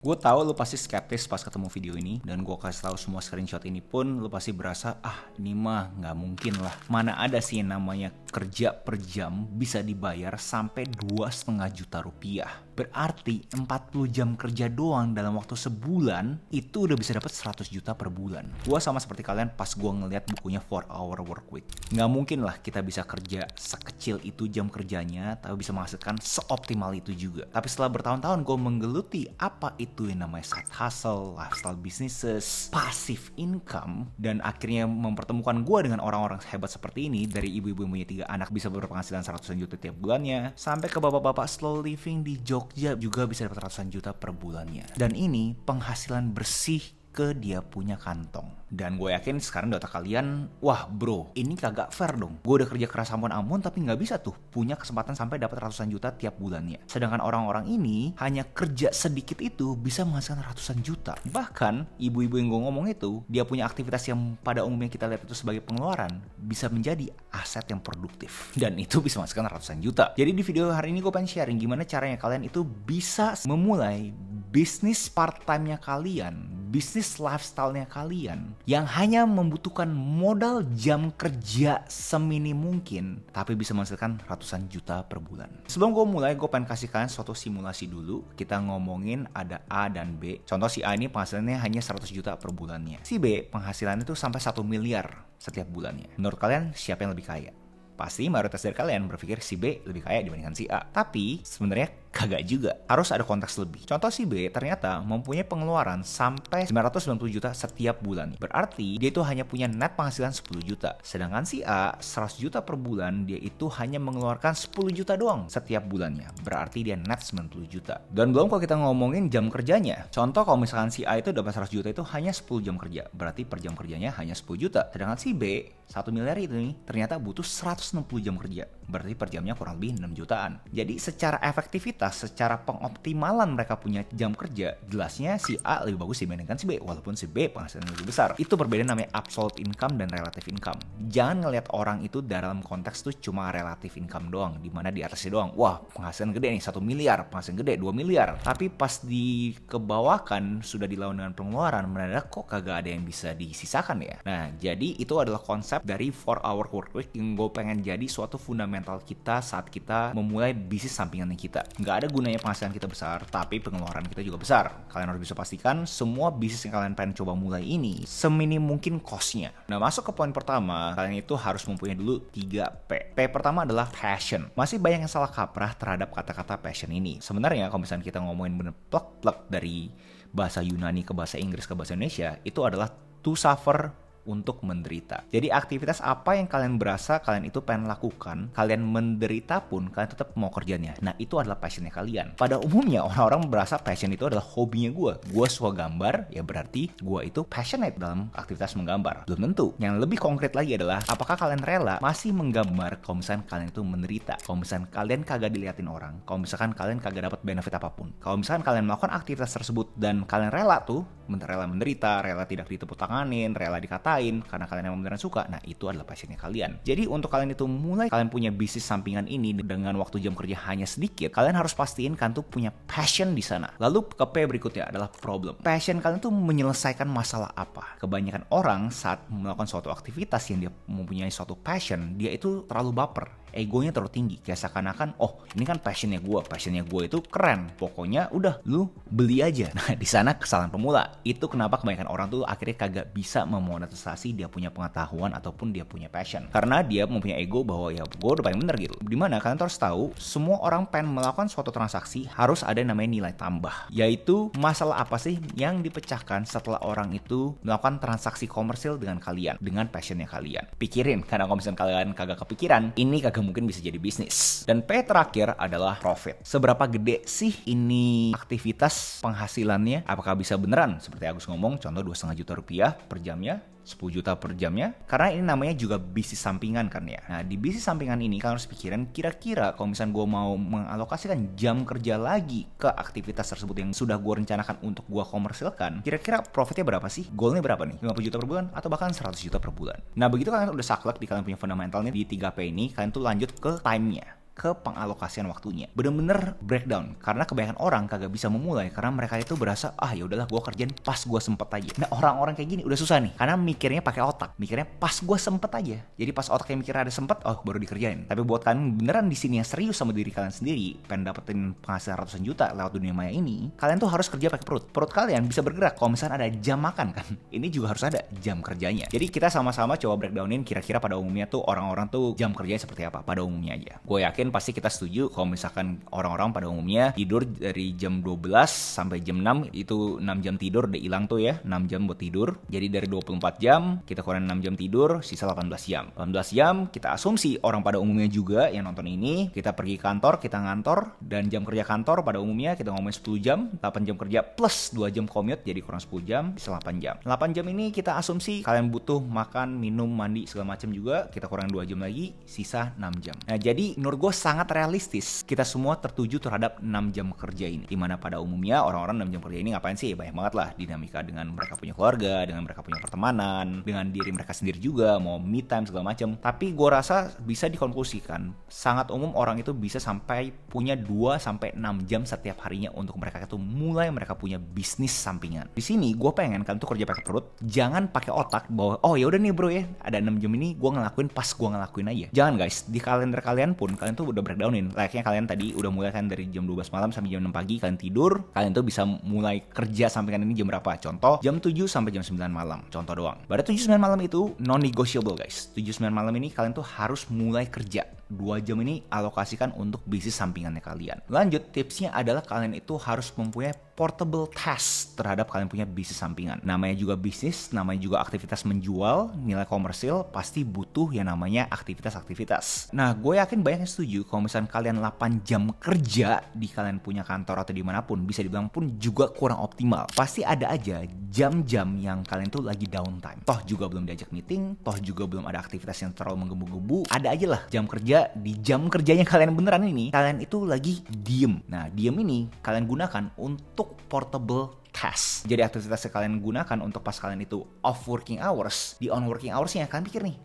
Gue tahu lu pasti skeptis pas ketemu video ini, dan gue kasih tahu semua screenshot ini pun lu pasti berasa, ini mah nggak mungkin lah. Mana ada sih yang namanya kerja per jam bisa dibayar sampai 2,5 juta rupiah. Berarti 40 jam kerja doang dalam waktu sebulan itu udah bisa dapat 100 juta per bulan. Gue sama seperti kalian pas gue ngeliat bukunya 4 Hour Workweek. Nggak mungkin lah kita bisa kerja sekecil itu jam kerjanya, tapi bisa menghasilkan seoptimal itu juga. Tapi setelah bertahun-tahun gue menggeluti apa itu yang namanya side hustle, lifestyle businesses, passive income, dan akhirnya mempertemukan gue dengan orang-orang hebat seperti ini, dari ibu-ibu yang punya 3 anak bisa berpenghasilan 100 juta tiap bulannya, sampai ke bapak-bapak slow living di Jogja juga bisa dapat ratusan juta per bulannya. Dan ini penghasilan bersih ke dia punya kantong. Dan gue yakin sekarang di otak kalian, wah bro, ini kagak fair dong. Gue udah kerja keras ampun-ampun tapi gak bisa tuh punya kesempatan sampai dapat ratusan juta tiap bulannya. Sedangkan orang-orang ini hanya kerja sedikit itu bisa menghasilkan ratusan juta. Bahkan ibu-ibu yang gue ngomong itu, dia punya aktivitas yang pada umumnya kita lihat itu sebagai pengeluaran, bisa menjadi aset yang produktif. Dan itu bisa menghasilkan ratusan juta. Jadi di video hari ini gue pengen sharing gimana caranya kalian itu bisa memulai bisnis part-time-nya kalian, bisnis lifestyle-nya kalian, yang hanya membutuhkan modal jam kerja seminim mungkin, tapi bisa menghasilkan ratusan juta per bulan. Sebelum gue mulai, gue pengen kasih kalian suatu simulasi dulu. Kita ngomongin ada A dan B. Contoh si A ini penghasilannya hanya 100 juta per bulannya. Si B penghasilannya itu sampai 1 miliar setiap bulannya. Menurut kalian siapa yang lebih kaya? Pasti mayoritas dari kalian berpikir si B lebih kaya dibandingkan si A. Tapi sebenarnya kagak juga. Harus ada konteks lebih. Contoh si B ternyata mempunyai pengeluaran sampai 990 juta setiap bulan. Berarti dia itu hanya punya net penghasilan 10 juta. Sedangkan si A 100 juta per bulan, dia itu hanya mengeluarkan 10 juta doang setiap bulannya. Berarti dia net 90 juta. Dan belum kalau kita ngomongin jam kerjanya. Contoh kalau misalkan si A itu dapat 100 juta itu hanya 10 jam kerja. Berarti per jam kerjanya hanya 10 juta. Sedangkan si B 1 miliar itu nih ternyata butuh 160 jam kerja. Berarti per jamnya kurang lebih 6 jutaan. Jadi secara efektivitas, secara pengoptimalan mereka punya jam kerja, jelasnya si A lebih bagus dibandingkan si B, walaupun si B penghasilannya lebih besar. Itu perbedaan namanya absolute income dan relative income. Jangan ngelihat orang itu dalam konteks tuh cuma relative income doang, dimana di atasnya doang, wah penghasilan gede nih 1 miliar, penghasilan gede 2 miliar. Tapi pas dikebawakan sudah dilawan dengan pengeluaran, mendadak kok kagak ada yang bisa disisakan ya. Nah jadi itu adalah konsep dari 4 Hour Workweek yang gue pengen jadi suatu fundamental kita saat kita memulai bisnis sampingan kita. Nggak ada gunanya penghasilan kita besar, tapi pengeluaran kita juga besar. Kalian harus bisa pastikan semua bisnis yang kalian pengen coba mulai ini seminim mungkin cost-nya. Nah masuk ke poin pertama, kalian itu harus mempunyai dulu 3 P. P pertama adalah passion. Masih banyak yang salah kaprah terhadap kata-kata passion ini. Sebenarnya kalau misalnya kita ngomongin bener plek-plek dari bahasa Yunani ke bahasa Inggris ke bahasa Indonesia, itu adalah to suffer, untuk menderita. Jadi aktivitas apa yang kalian berasa kalian itu pengen lakukan, kalian menderita pun kalian tetap mau kerjanya. Nah itu adalah passionnya kalian. Pada umumnya orang-orang berasa passion itu adalah hobinya gue. Gue suka gambar, ya berarti gue itu passionate dalam aktivitas menggambar. Belum tentu. Yang lebih konkret lagi adalah apakah kalian rela masih menggambar kalau misalkan kalian itu menderita, kalau misalkan kalian kagak diliatin orang, kalau misalkan kalian kagak dapat benefit apapun, kalau misalkan kalian melakukan aktivitas tersebut dan kalian rela tuh, rela menderita, rela tidak ditepuk tanganin, rela dikatain karena kalian emang beneran suka, nah itu adalah passionnya kalian. Jadi untuk kalian itu mulai kalian punya bisnis sampingan ini dengan waktu jam kerja hanya sedikit, kalian harus pastiin kan tuh punya passion di sana. Lalu ke P berikutnya adalah problem. Passion kalian tuh menyelesaikan masalah apa? Kebanyakan orang saat melakukan suatu aktivitas yang dia mempunyai suatu passion, dia itu terlalu baper. Egonya terlalu tinggi, kayak seakan-akan ini kan passionnya gue itu keren, pokoknya udah lu beli aja. Nah di sana kesalahan pemula. Itu kenapa kebanyakan orang tuh akhirnya kagak bisa memonetisasi dia punya pengetahuan ataupun dia punya passion, karena dia mempunyai ego bahwa ya gue udah paling bener gitu. Dimana kalian harus tahu, semua orang pengen melakukan suatu transaksi harus ada yang namanya nilai tambah, yaitu masalah apa sih yang dipecahkan setelah orang itu melakukan transaksi komersil dengan kalian, dengan passionnya kalian. Pikirin, karena kalau misalnya kalian kagak kepikiran, ini kagak mungkin bisa jadi bisnis. Dan P terakhir adalah profit. Seberapa gede sih ini aktivitas penghasilannya? Apakah bisa beneran seperti Agus ngomong, contoh 2,5 juta rupiah per jamnya, 10 juta per jamnya? Karena ini namanya juga bisnis sampingan kan ya. Nah di bisnis sampingan ini kalian harus pikirin, kira-kira kalau misalnya gue mau mengalokasikan jam kerja lagi ke aktivitas tersebut yang sudah gue rencanakan untuk gue komersilkan, kira-kira profitnya berapa sih? Goalnya berapa nih? 50 juta per bulan atau bahkan 100 juta per bulan? Nah begitu kalian udah saklek di kalian punya fundamentalnya di 3P ini, kalian tuh lanjut ke time-nya. ke pengalokasian waktunya. Bener-bener breakdown, karena kebanyakan orang kagak bisa memulai karena mereka itu berasa ya udahlah gue kerjain pas gue sempet aja. Nah, orang-orang kayak gini udah susah nih, karena mikirnya pakai otak, mikirnya pas gue sempet aja. Jadi pas otaknya mikirnya ada sempet, baru dikerjain. Tapi buat kalian beneran di sini yang serius sama diri kalian sendiri, pengen dapetin penghasilan ratusan juta lewat dunia maya ini, kalian tuh harus kerja pakai perut. Perut kalian bisa bergerak kalau misalnya ada jam makan kan. Ini juga harus ada jam kerjanya. Jadi kita sama-sama coba breakdownin kira-kira pada umumnya tuh orang-orang tuh jam kerjanya seperti apa pada umumnya aja. Gue yakin pasti kita setuju kalau misalkan orang-orang pada umumnya tidur dari jam 12 sampai jam 6, itu 6 jam tidur udah hilang tuh ya, 6 jam buat tidur. Jadi dari 24 jam kita kurang 6 jam tidur, sisa 18 jam. 18 jam kita asumsi orang pada umumnya juga yang nonton ini, kita pergi kantor, kita ngantor, dan jam kerja kantor pada umumnya kita ngomongin 10 jam, 8 jam kerja plus 2 jam commute, jadi kurang 10 jam, sisa 8 jam. 8 jam ini kita asumsi kalian butuh makan, minum, mandi, segala macam juga, kita kurang 2 jam lagi, sisa 6 jam. Nah, jadi menurut gue sangat realistis kita semua tertuju terhadap 6 jam kerja ini. Dimana pada umumnya orang-orang 6 jam kerja ini ngapain sih? Banyak banget lah dinamika dengan mereka punya keluarga, dengan mereka punya pertemanan, dengan diri mereka sendiri juga, mau me time segala macam. Tapi gue rasa bisa dikonklusikan sangat umum orang itu bisa sampai punya 2-6 jam setiap harinya untuk mereka itu mulai mereka punya bisnis sampingan. Di sini gue pengen kalian tuh kerja pakai perut, jangan pakai otak bahwa ya udah nih bro ya, ada 6 jam ini gue ngelakuin pas gue ngelakuin aja. Jangan guys, di kalender kalian pun kalian tuh udah breakdownin. Layaknya kalian tadi udah mulai kan dari jam 12 malam sampai jam 6 pagi kalian tidur, kalian tuh bisa mulai kerja sampingan ini jam berapa? Contoh jam 7 sampai jam 9 malam. Contoh doang. Pada 7-9 malam itu non-negotiable guys. 7-9 malam ini kalian tuh harus mulai kerja. 2 jam ini alokasikan untuk bisnis sampingannya kalian. Lanjut, tipsnya adalah kalian itu harus mempunyai portable task terhadap kalian punya bisnis sampingan. Namanya juga bisnis, namanya juga aktivitas menjual, nilai komersil, pasti butuh yang namanya aktivitas-aktivitas. Nah, gue yakin banyak yang setuju kalau misalnya kalian 8 jam kerja di kalian punya kantor atau dimanapun, bisa dibilang pun juga kurang optimal. Pasti ada aja jam-jam yang kalian tuh lagi downtime. Toh juga belum diajak meeting, toh juga belum ada aktivitas yang terlalu menggebu-gebu. Ada aja lah jam kerja, di jam kerjanya kalian beneran ini, kalian itu lagi diem. Nah, diem ini kalian gunakan untuk portable task. Jadi aktivitas yang kalian gunakan untuk pas kalian itu off working hours, di on working hoursnya kalian pikir nih,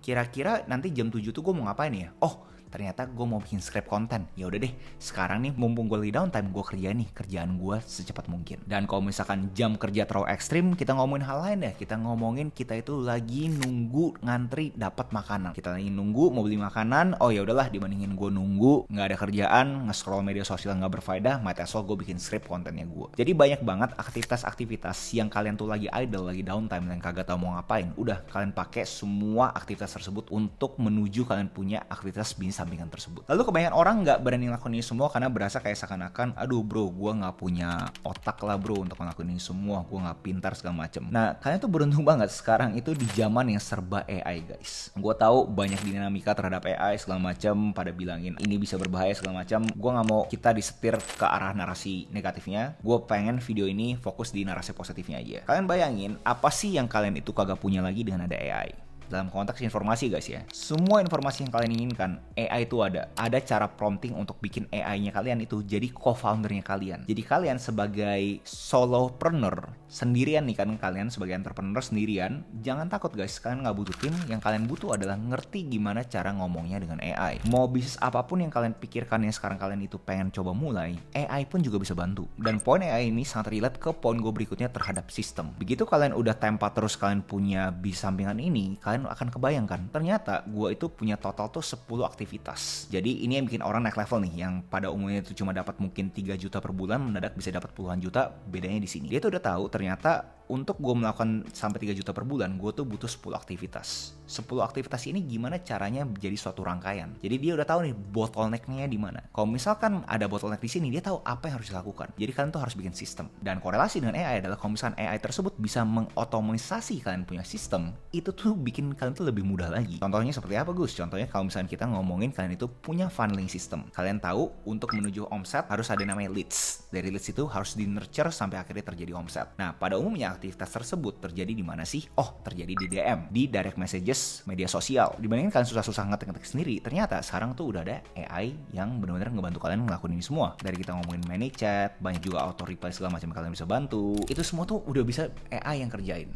kira-kira nanti jam 7 tuh gue mau ngapain ya? Ternyata gue mau bikin script konten. Ya udah deh, sekarang nih mumpung gue lagi downtime, gue kerjaan gue secepat mungkin. Dan kalau misalkan jam kerja terlalu ekstrim, kita ngomongin hal lain deh. Kita ngomongin kita itu lagi nunggu ngantri dapat makanan. Kita lagi nunggu mau beli makanan. Ya udahlah, dibandingin gue nunggu nggak ada kerjaan, nge-scroll media sosial nggak berfaedah, might as well gue bikin script kontennya gue. Jadi banyak banget aktivitas-aktivitas yang kalian tuh lagi idle, lagi downtime dan kagak tahu mau ngapain. Udah, kalian pakai semua aktivitas tersebut untuk menuju kalian punya aktivitas bisnis sampingan tersebut. Lalu kebanyakan orang nggak berani ngelakuin ini semua karena berasa kayak seakan-akan, aduh bro, gue nggak punya otak lah bro untuk ngelakuin ini semua, gue nggak pintar segala macem. Nah, kalian tuh beruntung banget sekarang itu di zaman yang serba AI guys. Gue tahu banyak dinamika terhadap AI segala macem, pada bilangin ini bisa berbahaya segala macam. Gue nggak mau kita disetir ke arah narasi negatifnya. Gue pengen video ini fokus di narasi positifnya aja. Kalian bayangin apa sih yang kalian itu kagak punya lagi dengan ada AI? Dalam konteks informasi guys ya, semua informasi yang kalian inginkan, AI itu ada. Ada cara prompting untuk bikin AI-nya kalian itu jadi co-foundernya kalian. Jadi kalian sebagai solopreneur sendirian nih kan, kalian sebagai entrepreneur sendirian, jangan takut guys, kalian nggak butuh tim. Yang kalian butuh adalah ngerti gimana cara ngomongnya dengan AI. Mau bisnis apapun yang kalian pikirkan yang sekarang kalian itu pengen coba mulai, AI pun juga bisa bantu. Dan poin AI ini sangat relate ke poin gue berikutnya terhadap sistem. Begitu kalian udah tempat terus kalian punya bisnis sampingan ini, kalian akan kebayangkan, ternyata gue itu punya total tuh 10 aktivitas. Jadi ini yang bikin orang naik level nih, yang pada umumnya itu cuma dapat mungkin 3 juta per bulan, mendadak bisa dapat puluhan juta. Bedanya di sini, dia tuh udah tahu ternyata untuk gue melakukan sampai 3 juta per bulan, gue tuh butuh 10 aktivitas. 10 aktivitas ini gimana caranya jadi suatu rangkaian. Jadi dia udah tahu nih bottleneck-nya di mana. Kalau misalkan ada bottleneck di sini, dia tahu apa yang harus dilakukan. Jadi kalian tuh harus bikin sistem. Dan korelasi dengan AI adalah kalau misalkan AI tersebut bisa mengotomatisasi kalian punya sistem, itu tuh bikin kalian tuh lebih mudah lagi. Contohnya seperti apa Gus? Contohnya kalau misalkan kita ngomongin kalian itu punya funneling system. Kalian tahu untuk menuju omset harus ada namanya leads. Dari leads itu harus di nurture sampai akhirnya terjadi omset. Nah, pada umumnya aktivitas tersebut terjadi di mana sih? Terjadi di DM, di direct messages media sosial. Dibandingin kalian susah-susah ngetik-ngetik sendiri, ternyata sekarang tuh udah ada AI yang benar-benar ngebantu kalian ngelakuin ini semua. Dari kita ngomongin manage chat, banyak juga auto reply segala macam kalian bisa bantu. Itu semua tuh udah bisa AI yang kerjain.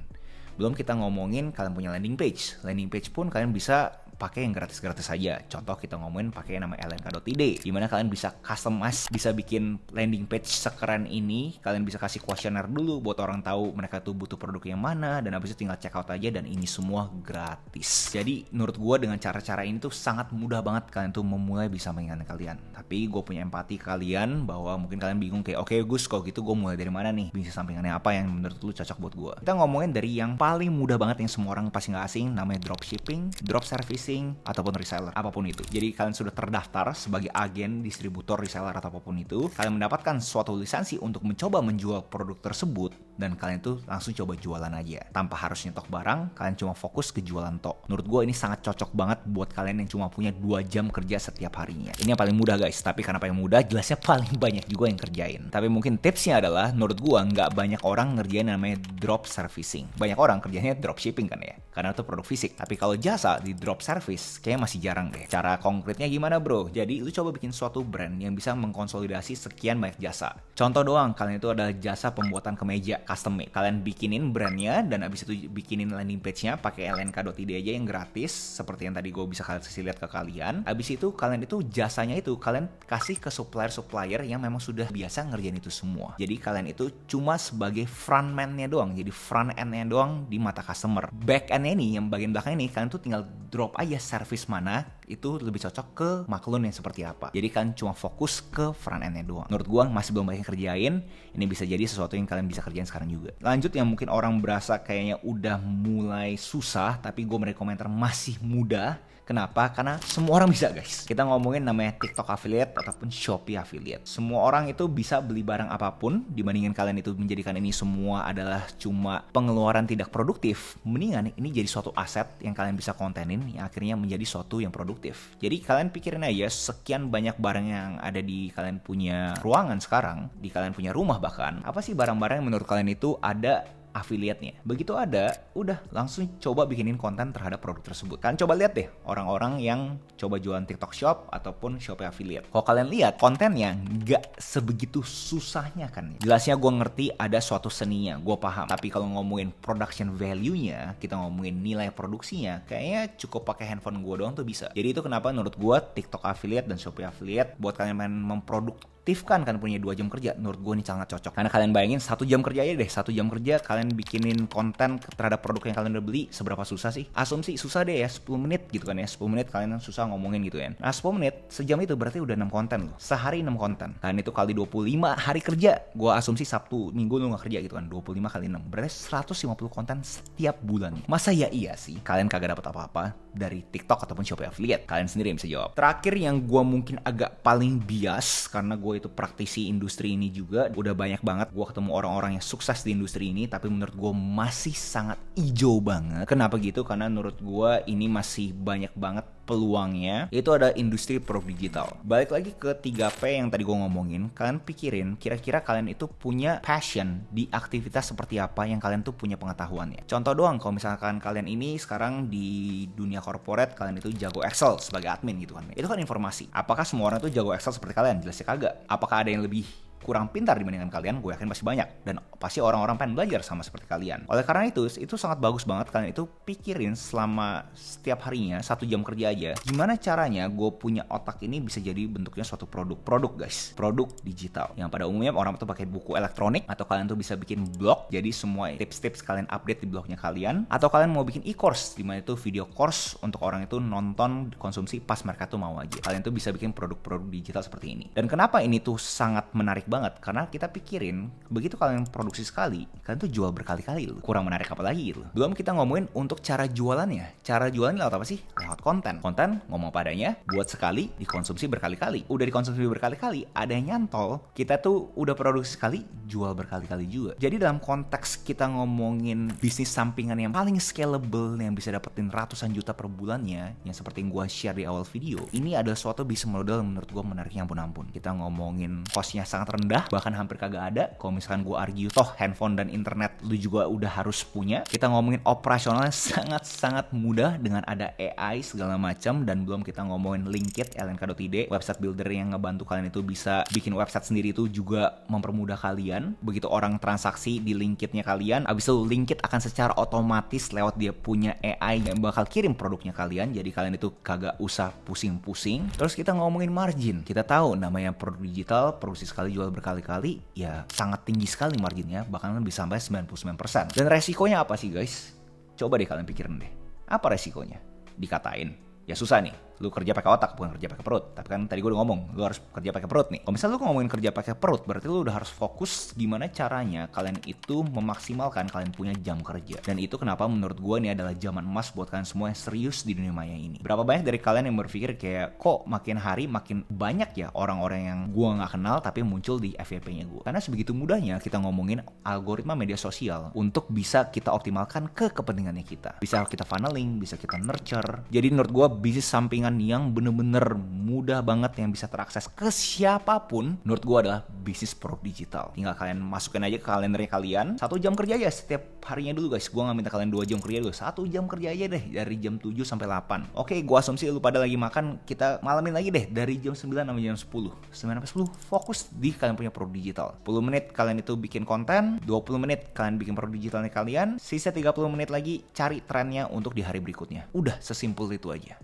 Belum kita ngomongin kalian punya landing page. Landing page pun kalian bisa pakai yang gratis-gratis saja. Contoh kita ngomongin pakai yang namanya lnk.id, dimana kalian bisa customize, bisa bikin landing page sekeren ini. Kalian bisa kasih kuesioner dulu buat orang tahu mereka tuh butuh produk yang mana, dan habis itu tinggal check out aja, dan ini semua gratis. Jadi menurut gue dengan cara-cara ini tuh sangat mudah banget kalian tuh memulai bisa sampingan kalian. Tapi gue punya empati kalian bahwa mungkin kalian bingung kayak, oke Gus, kalau gitu gue mulai dari mana nih? Bisnis sampingannya apa yang menurut lu cocok buat gue? Kita ngomongin dari yang paling mudah banget yang semua orang pasti nggak asing, namanya dropshipping, drop servicing, ataupun reseller, apapun itu. Jadi kalian sudah terdaftar sebagai agen, distributor, reseller, atau apapun itu. Kalian mendapatkan suatu lisensi untuk mencoba menjual produk tersebut, dan kalian tuh langsung coba jualan aja. Tanpa harus nyetok barang, kalian cuma fokus ke jualan tok. Menurut gue ini sangat cocok banget buat kalian yang cuma punya 2 jam kerja setiap harinya. Ini yang paling mudah guys, tapi kenapa yang mudah? Jelasnya paling banyak juga yang kerjain. Tapi mungkin tipsnya adalah, menurut gue nggak banyak orang ngerjain namanya drop servicing. Banyak orang kerjanya dropshipping kan ya, karena itu produk fisik. Tapi kalau jasa di drop service kayaknya masih jarang deh. Cara konkretnya gimana bro? Jadi lu coba bikin suatu brand yang bisa mengkonsolidasi sekian banyak jasa. Contoh doang, kalian itu adalah jasa pembuatan kemeja custom made. Kalian bikinin brandnya, dan abis itu bikinin landing page-nya pakai lnk.id aja yang gratis, seperti yang tadi gue bisa kasih lihat ke kalian. Abis itu kalian itu jasanya itu kalian kasih ke supplier-supplier yang memang sudah biasa ngerjain itu semua. Jadi kalian itu cuma sebagai frontman-nya doang, jadi front end-nya doang di mata customer. Back end-nya ini, yang bagian belakang ini, kalian tuh tinggal drop aja service mana itu lebih cocok ke maklun yang seperti apa. Jadi kalian cuma fokus ke front end-nya doang. Menurut gua masih belum banyak yang kerjain. Ini bisa jadi sesuatu yang kalian bisa kerjain sekarang juga. Lanjut, yang mungkin orang berasa kayaknya udah mulai susah, tapi gue merekomendan masih mudah. Kenapa? Karena semua orang bisa guys. Kita ngomongin namanya TikTok affiliate ataupun Shopee affiliate. Semua orang itu bisa beli barang apapun. Dibandingin kalian itu menjadikan ini semua adalah cuma pengeluaran tidak produktif, mendingan ini jadi suatu aset yang kalian bisa kontenin, yang akhirnya menjadi suatu yang produktif. Jadi kalian pikirin aja, sekian banyak barang yang ada di kalian punya ruangan sekarang, di kalian punya rumah bahkan. Apa sih barang-barang yang menurut kalian itu ada affiliate-nya? Begitu ada, udah langsung coba bikinin konten terhadap produk tersebut. Kalian coba lihat deh orang-orang yang coba jualan TikTok Shop ataupun Shopee affiliate. Kalau kalian lihat kontennya nggak sebegitu susahnya kan. Jelasnya gue ngerti ada suatu seninya, gue paham. Tapi kalau ngomongin production value-nya, kita ngomongin nilai produksinya, kayaknya cukup pakai handphone gue doang tuh bisa. Jadi itu kenapa menurut gue TikTok affiliate dan Shopee affiliate buat kalian main memproduktifkan kan punya 2 jam kerja, menurut gue ini sangat cocok. Karena kalian bayangin 1 jam kerja aja deh, 1 jam kerja kalian bikinin konten terhadap produk yang kalian udah beli, seberapa susah sih? Asumsi susah deh ya, 10 menit gitu kan ya, 10 menit kalian susah ngomongin gitu ya. Nah 10 menit, sejam itu berarti udah 6 konten loh, sehari 6 konten. Kalian itu kali 25 hari kerja, gue asumsi Sabtu, Minggu lu gak kerja gitu kan, 25 kali 6, berarti 150 konten setiap bulan. Masa ya iya sih, kalian kagak dapat apa-apa dari TikTok ataupun Shopee affiliate? Kalian sendiri yang bisa jawab. Terakhir yang gue mungkin agak paling bias, karena gue itu praktisi industri ini juga, udah banyak banget gue ketemu orang-orang yang sukses di industri ini, tapi menurut gue masih sangat hijau banget. Kenapa gitu? Karena menurut gue ini masih banyak banget peluangnya, itu ada industri produk digital. Balik lagi ke 3P yang tadi gue ngomongin, kalian pikirin kira-kira kalian itu punya passion di aktivitas seperti apa yang kalian tuh punya pengetahuannya. Contoh doang, kalau misalkan kalian ini sekarang di dunia corporate, kalian itu jago Excel sebagai admin gitu kan, itu kan informasi. Apakah semua orang tuh jago Excel seperti kalian? Jelasnya kagak. Apakah ada yang lebih kurang pintar dibandingkan kalian? Gue yakin pasti banyak, dan pasti orang-orang pengen belajar sama seperti kalian. Oleh karena itu sangat bagus banget kalian itu pikirin selama setiap harinya 1 jam kerja aja, gimana caranya gue punya otak ini bisa jadi bentuknya suatu produk guys, produk digital yang pada umumnya orang tuh pakai buku elektronik, atau kalian tuh bisa bikin blog, jadi semua tips-tips kalian update di blognya kalian, atau kalian mau bikin e-course, dimana itu video course untuk orang itu nonton, konsumsi pas mereka tuh mau aja. Kalian tuh bisa bikin produk-produk digital seperti ini. Dan kenapa ini tuh sangat menarik banget? Karena kita pikirin, begitu kalian produksi sekali, kalian tuh jual berkali-kali loh. Kurang menarik apa lagi gitu. Belum kita ngomongin untuk cara jualannya. Cara jualannya lewat apa sih? Lewat konten. Konten ngomong padanya, buat sekali, dikonsumsi berkali-kali. Udah dikonsumsi berkali-kali, ada yang nyantol, kita tuh udah produksi sekali, jual berkali-kali juga. Jadi dalam konteks kita ngomongin bisnis sampingan yang paling scalable, yang bisa dapetin ratusan juta per bulannya, yang seperti yang gue share di awal video, ini adalah suatu bisnis model menurut gue menariknya ampun-ampun. Kita ngomongin costnya sangat rendah, rendah, bahkan hampir kagak ada. Kalau misalkan gue argue, toh handphone dan internet lu juga udah harus punya. Kita ngomongin operasionalnya sangat-sangat mudah dengan ada AI segala macam, dan belum kita ngomongin Linkit, lnk.id, website builder yang ngebantu kalian itu bisa bikin website sendiri, itu juga mempermudah kalian. Begitu orang transaksi di Linkitnya kalian, abis itu Linkit akan secara otomatis lewat dia punya AI yang bakal kirim produknya kalian, jadi kalian itu kagak usah pusing-pusing. Terus kita ngomongin margin. Kita tahu namanya produk digital, produksi sekali jual berkali-kali, ya sangat tinggi sekali marginnya, bahkan bisa sampai 99%. Dan resikonya apa sih guys? Coba deh kalian pikirin deh. Apa resikonya? Dikatain, ya susah nih, lu kerja pakai otak bukan kerja pakai perut. Tapi kan tadi gue udah ngomong, lu harus kerja pakai perut nih. Kalau misalnya lu ngomongin kerja pakai perut, berarti lu udah harus fokus gimana caranya kalian itu memaksimalkan kalian punya jam kerja. Dan itu kenapa menurut gue ini adalah zaman emas buat kalian semua yang serius di dunia maya ini. Berapa banyak dari kalian yang berpikir kayak, kok makin hari makin banyak ya orang-orang yang gue nggak kenal tapi muncul di FYP-nya gue. Karena sebegitu mudahnya kita ngomongin algoritma media sosial untuk bisa kita optimalkan ke kepentingannya kita. Bisa kita funneling, bisa kita nurture. Jadi menurut gue bisnis sampingan yang bener-bener mudah banget yang bisa terakses ke siapapun, menurut gue adalah bisnis produk digital. Tinggal kalian masukin aja ke kalendernya kalian 1 jam kerja aja setiap harinya dulu guys. Gue gak minta kalian 2 jam kerja dulu, 1 jam kerja aja deh dari jam 7 sampai 8. Oke, gue asumsi lu pada lagi makan, kita malamin lagi deh dari jam 9 sampai jam 10. 9 sampai 10 fokus di kalian punya produk digital. 10 menit kalian itu bikin konten, 20 menit kalian bikin produk digitalnya kalian, sisa 30 menit lagi cari trennya untuk di hari berikutnya. Udah sesimpel itu aja.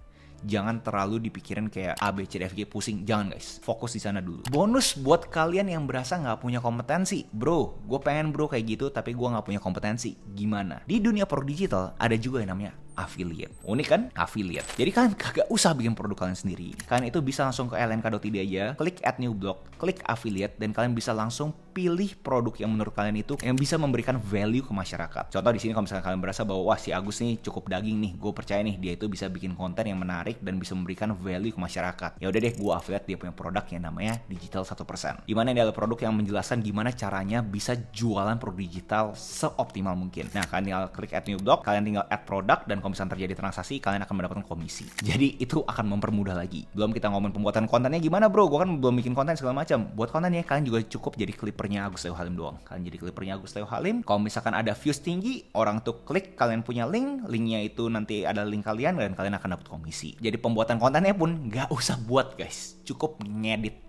Jangan terlalu dipikirin kayak A, B, C, D, F, G, pusing. Jangan guys, fokus di sana dulu. Bonus buat kalian yang berasa nggak punya kompetensi. Bro, gue pengen bro kayak gitu, tapi gue nggak punya kompetensi. Gimana? Di dunia produk digital ada juga yang namanya affiliate. Unik kan? Affiliate. Jadi kalian kagak usah bikin produk kalian sendiri. Kalian itu bisa langsung ke lnk.id aja, klik add new blog, klik affiliate, dan kalian bisa langsung pilih produk yang menurut kalian itu yang bisa memberikan value ke masyarakat. Contoh di sini kalau misalnya kalian berasa bahwa wah si Agus nih cukup daging nih, gue percaya nih dia itu bisa bikin konten yang menarik dan bisa memberikan value ke masyarakat. Ya udah deh, gue affiliate dia punya produk yang namanya digital 1%. Dimana ini adalah produk yang menjelaskan gimana caranya bisa jualan produk digital seoptimal mungkin. Nah, kalian tinggal klik add new blog, kalian tinggal add produk, dan kalau misalnya terjadi transaksi, kalian akan mendapatkan komisi. Jadi itu akan mempermudah lagi. Belum kita ngomongin pembuatan kontennya gimana bro, gue kan belum bikin konten segala macam. Buat kontennya kalian juga cukup jadi clippernya Agus Leo Halim doang. Kalian jadi clippernya Agus Leo Halim. Kalau misalkan ada views tinggi, orang tuh klik, kalian punya link, linknya itu nanti ada link kalian dan kalian akan dapat komisi. Jadi pembuatan kontennya pun nggak usah buat guys, cukup ngedit.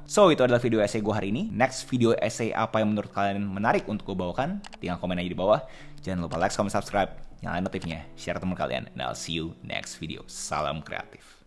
So, itu adalah video essay gue hari ini. Next video essay apa yang menurut kalian menarik untuk gue bawakan? Tinggal komen aja di bawah. Jangan lupa like, comment, subscribe, nyalain notifnya, share teman kalian. And I'll see you next video. Salam kreatif.